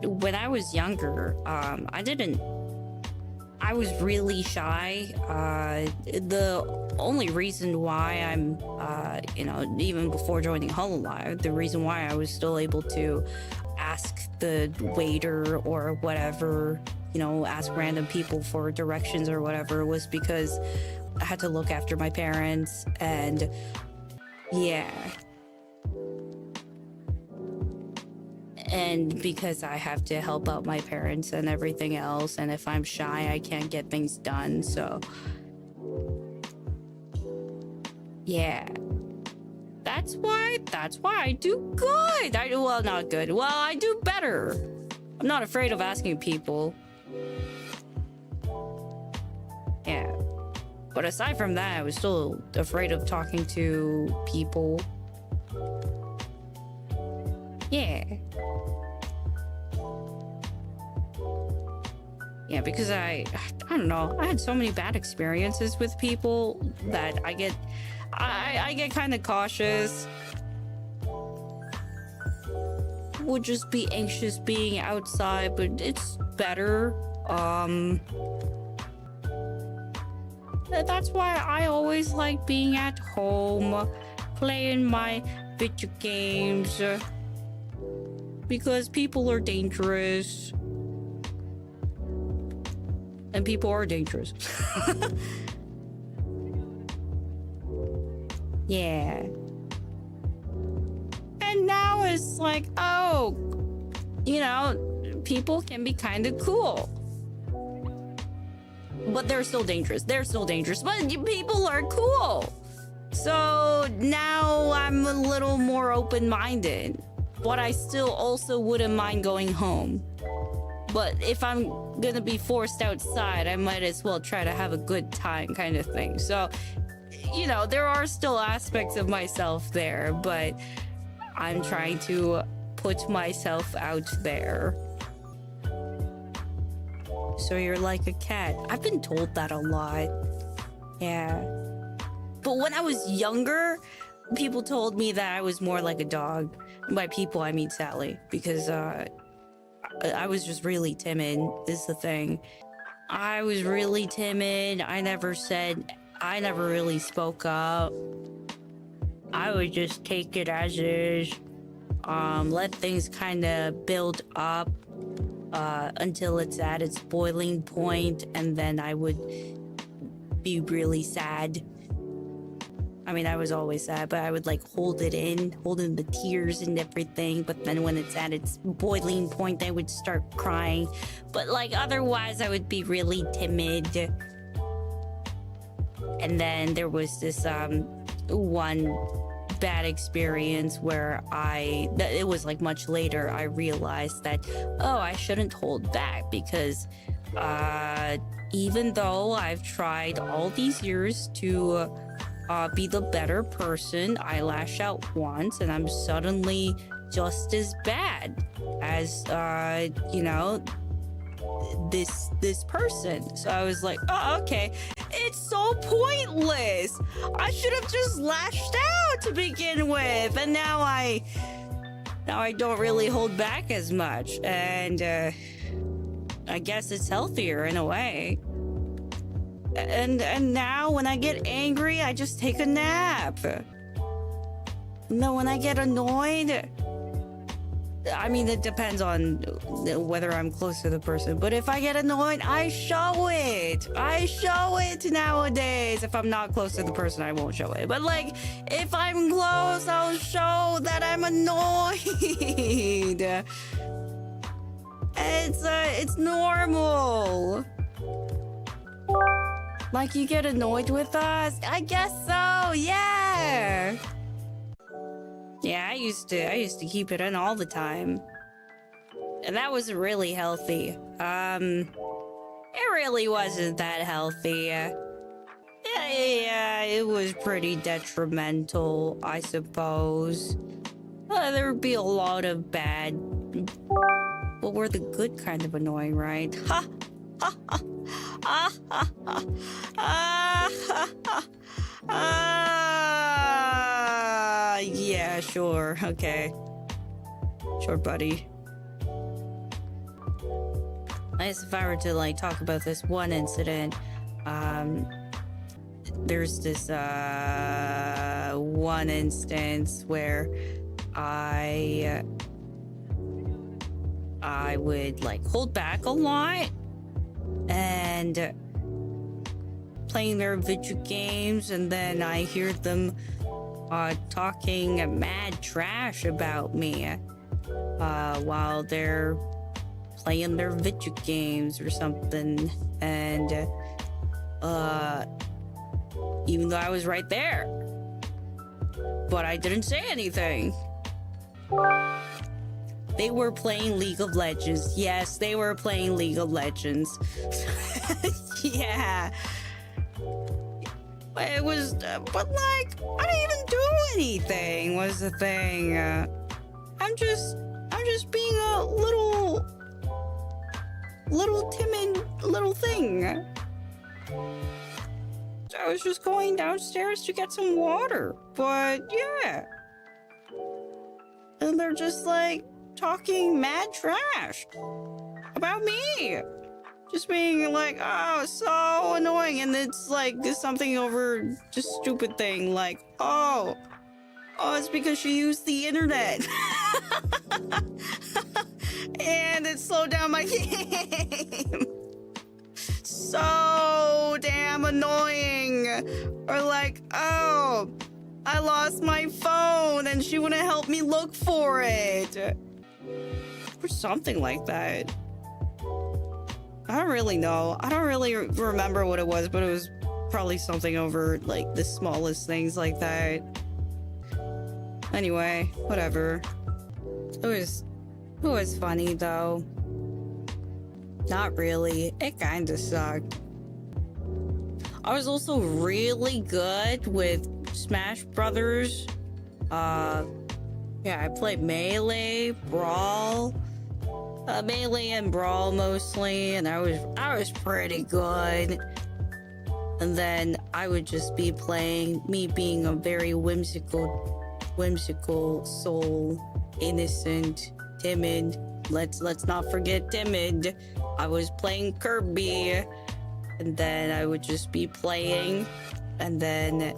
when I was younger, I was really shy. The only reason why I'm, even before joining Hololive, the reason why I was still able to ask the waiter or whatever, ask random people for directions or whatever, was because I had to look after my parents. And yeah. And because I have to help out my parents and everything else, and if I'm shy, I can't get things done. So yeah, that's why I do good. Not good. Well, I do better. I'm not afraid of asking people. Yeah. But aside from that, I was still afraid of talking to people. Yeah. Yeah, because I don't know. I had so many bad experiences with people that I get kind of cautious. Would just be anxious being outside, but it's better. That's why I always like being at home, playing my video games, because people are dangerous. And people are dangerous. Yeah. And now it's like, oh, people can be kind of cool. But they're still dangerous. But people are cool. So now I'm a little more open-minded. But I still also wouldn't mind going home. But if I'm gonna be forced outside, I might as well try to have a good time, kind of thing. So, there are still aspects of myself there, but I'm trying to put myself out there. So you're like a cat. I've been told that a lot. Yeah. But when I was younger, people told me that I was more like a dog. By people, I mean Sally, because I was just really timid, is the thing. I was really timid. I never really spoke up. I would just take it as is. Let things kind of build up until it's at its boiling point, and then I would be really sad. I mean, I was always sad, but I would hold in the tears and everything. But then when it's at its boiling point, I would start crying. But otherwise, I would be really timid. And then there was this one bad experience where it was much later, I realized that, oh, I shouldn't hold back, because even though I've tried all these years to be the better person, I lash out once and I'm suddenly just as bad as this person. So I was like, oh, okay, it's so pointless. I should have just lashed out to begin with, and now I don't really hold back as much, and I guess it's healthier in a way. And now when I get angry, I just take a nap. No, when I get annoyed, I mean, it depends on whether I'm close to the person. But if I get annoyed, I show it. I show it nowadays. If I'm not close to the person, I won't show it. But if I'm close, I'll show that I'm annoyed. It's normal. You get annoyed with us? I guess so, yeah. Yeah, I used to keep it in all the time. And that was really healthy. It really wasn't that healthy. Yeah, it was pretty detrimental, I suppose. There would be a lot of bad, but we're the good kind of annoying, right? Ha! Ha! Ha! Ah! Ha! Ha! Ah! Ha! Ha! Yeah, sure. Okay. Sure, buddy. I guess if I were to like talk about this one incident, there's this one instance where I would like hold back a lot and playing their video games, and then I hear them talking mad trash about me while they're playing their video games or something. And even though I was right there, but I didn't say anything. They were playing League of Legends. Yes, they were playing League of Legends. Yeah. It was, but like, I didn't even do anything was the thing. I'm just being a little timid little thing. I was just going downstairs to get some water, but yeah. And they're just like talking mad trash about me. Just being like, oh, so annoying. And it's like something over just stupid thing like, oh, it's because she used the internet. And it slowed down my game. So damn annoying. Or like, oh, I lost my phone and she wouldn't help me look for it. Or something like that. I don't really know. I don't really remember what it was, but it was probably something over like the smallest things like that. Anyway, whatever. It was funny though. Not really. It kind of sucked. I was also really good with Smash Brothers. Yeah, I played Melee, Brawl. Melee and Brawl mostly, and I was pretty good. And then I would just be playing, me being a very whimsical soul, innocent, timid. Let's not forget timid. I was playing Kirby, and then I would just be playing, and then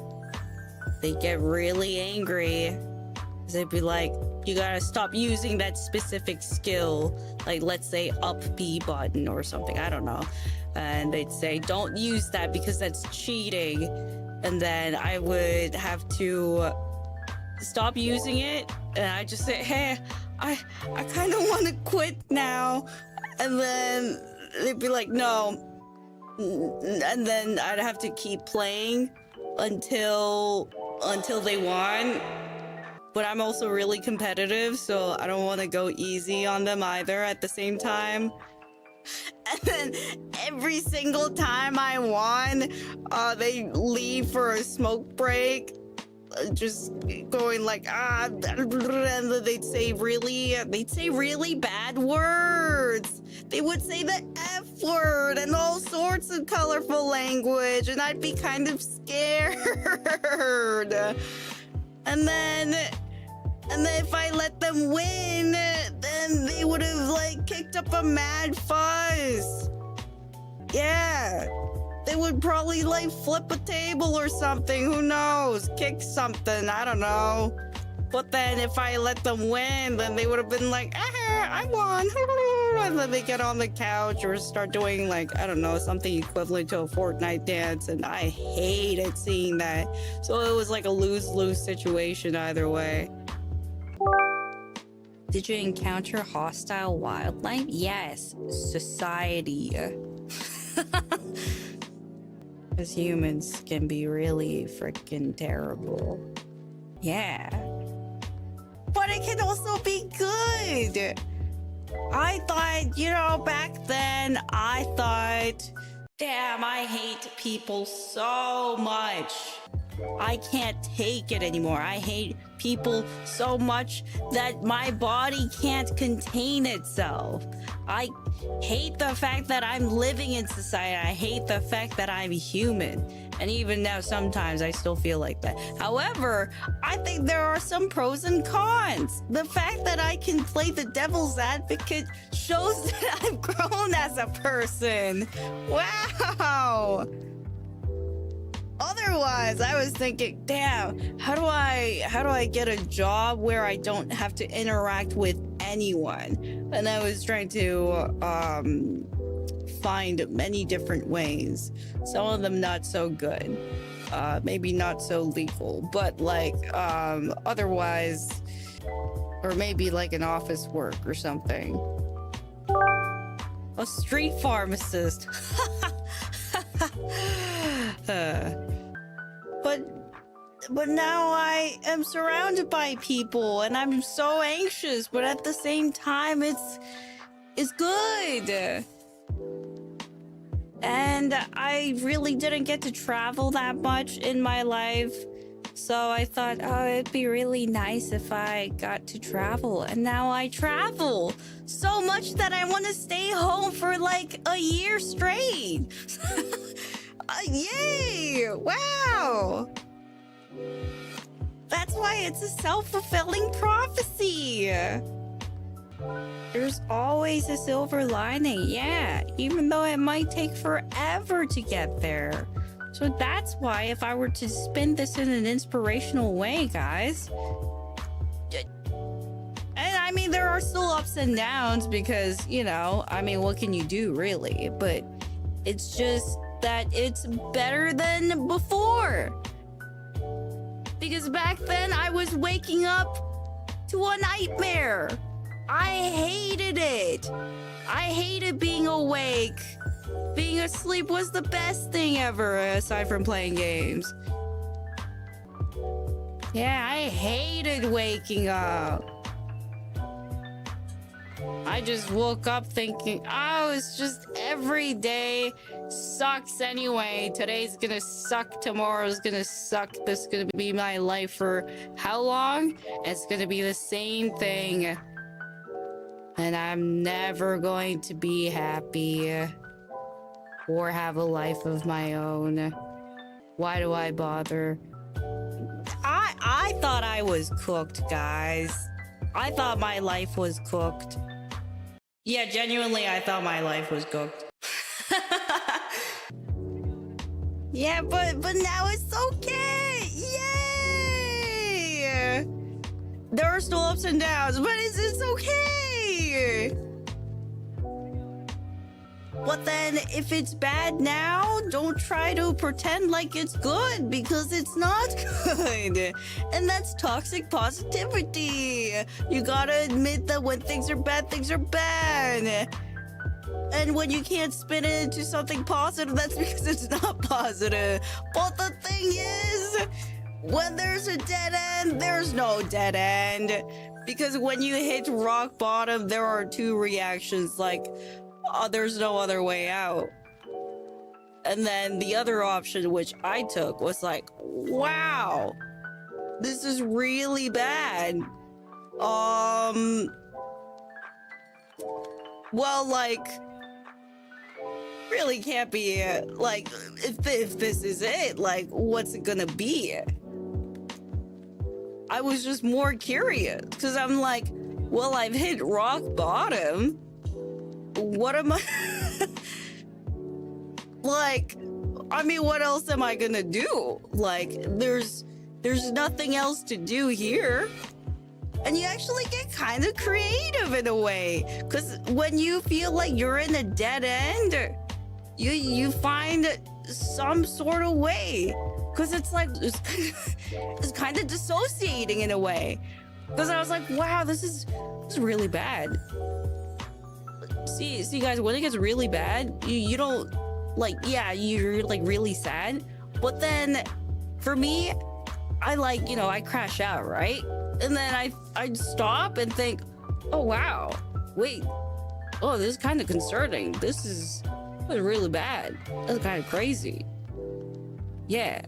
they get really angry. They'd be like, you gotta stop using that specific skill, like let's say up B button or something, I don't know. And they'd say, don't use that because that's cheating. And then I would have to stop using it, and I just say, hey, I kind of want to quit now. And then they'd be like, no. And then I'd have to keep playing until they won. But I'm also really competitive, so I don't want to go easy on them either at the same time. And then every single time I won, they leave for a smoke break, just going like, and then they'd say really bad words. They would say the F word and all sorts of colorful language, and I'd be kind of scared. And then if I let them win, then they would have like kicked up a mad fuss. Yeah. They would probably like flip a table or something. Who knows? Kick something. I don't know. But then if I let them win, then they would have been like, I won. And then they get on the couch or start doing like, I don't know, something equivalent to a Fortnite dance. And I hated seeing that. So it was like a lose-lose situation either way. Did you encounter hostile wildlife? Yes, society. Because humans can be really freaking terrible. Yeah. But it can also be good. I thought, back then, I thought, damn, I hate people so much. I can't take it anymore. I hate people so much that my body can't contain itself. I hate the fact that I'm living in society. I hate the fact that I'm human. And even now, sometimes I still feel like that. However, I think there are some pros and cons. The fact that I can play the devil's advocate shows that I've grown as a person. Wow. Otherwise, I was thinking, damn, how do I get a job where I don't have to interact with anyone? And I was trying to find many different ways. Some of them not so good. Maybe not so legal, but like otherwise, or maybe like an office work or something. A street pharmacist. But now I am surrounded by people and I'm so anxious, but at the same time it's good. And I really didn't get to travel that much in my life. So I thought, oh, it'd be really nice if I got to travel. And now I travel so much that I want to stay home for like a year straight. Yay! Wow! That's why it's a self-fulfilling prophecy. There's always a silver lining, yeah, even though it might take forever to get there. So that's why if I were to spin this in an inspirational way, guys. And I mean, there are still ups and downs because, you know, I mean, what can you do really? But it's just that it's better than before. Because back then I was waking up to a nightmare. I hated it. I hated being awake. Being asleep was the best thing ever, aside from playing games. Yeah, I hated waking up. I just woke up thinking, oh, it's just every day sucks anyway. Today's gonna suck, tomorrow's gonna suck. This is gonna be my life for how long? It's gonna be the same thing. And I'm never going to be happy or have a life of my own. Why do I bother? I thought I was cooked, guys. I thought my life was cooked. Yeah, genuinely, I thought my life was cooked. Yeah, but now it's okay. Yay! There are still ups and downs, but it's okay. But then if it's bad now, don't try to pretend like it's good because it's not good. And that's toxic positivity. You gotta admit that when things are bad, things are bad. And when you can't spin it into something positive, that's because it's not positive. But the thing is, when there's a dead end, there's no dead end. Because when you hit rock bottom, there are two reactions, like, oh, there's no other way out. And then the other option, which I took, was like, wow, this is really bad. Well, like, really can't be, like, if this is it, like, what's it gonna be? I was just more curious, because I'm like, well, I've hit rock bottom. What am I like, I mean, what else am I gonna do? Like, there's nothing else to do here. And you actually get kind of creative in a way, because when you feel like you're in a dead end, you find some sort of way, because it's like it's kind of dissociating in a way, because I was like, wow, this is really bad. See guys, when it gets really bad, you don't, like, yeah, you're like really sad, but then for me, I, like, you know, I crash out, right? And then I stop and think, oh wow, wait, oh, this is kind of concerning. This is really bad. That's kind of crazy. Yeah,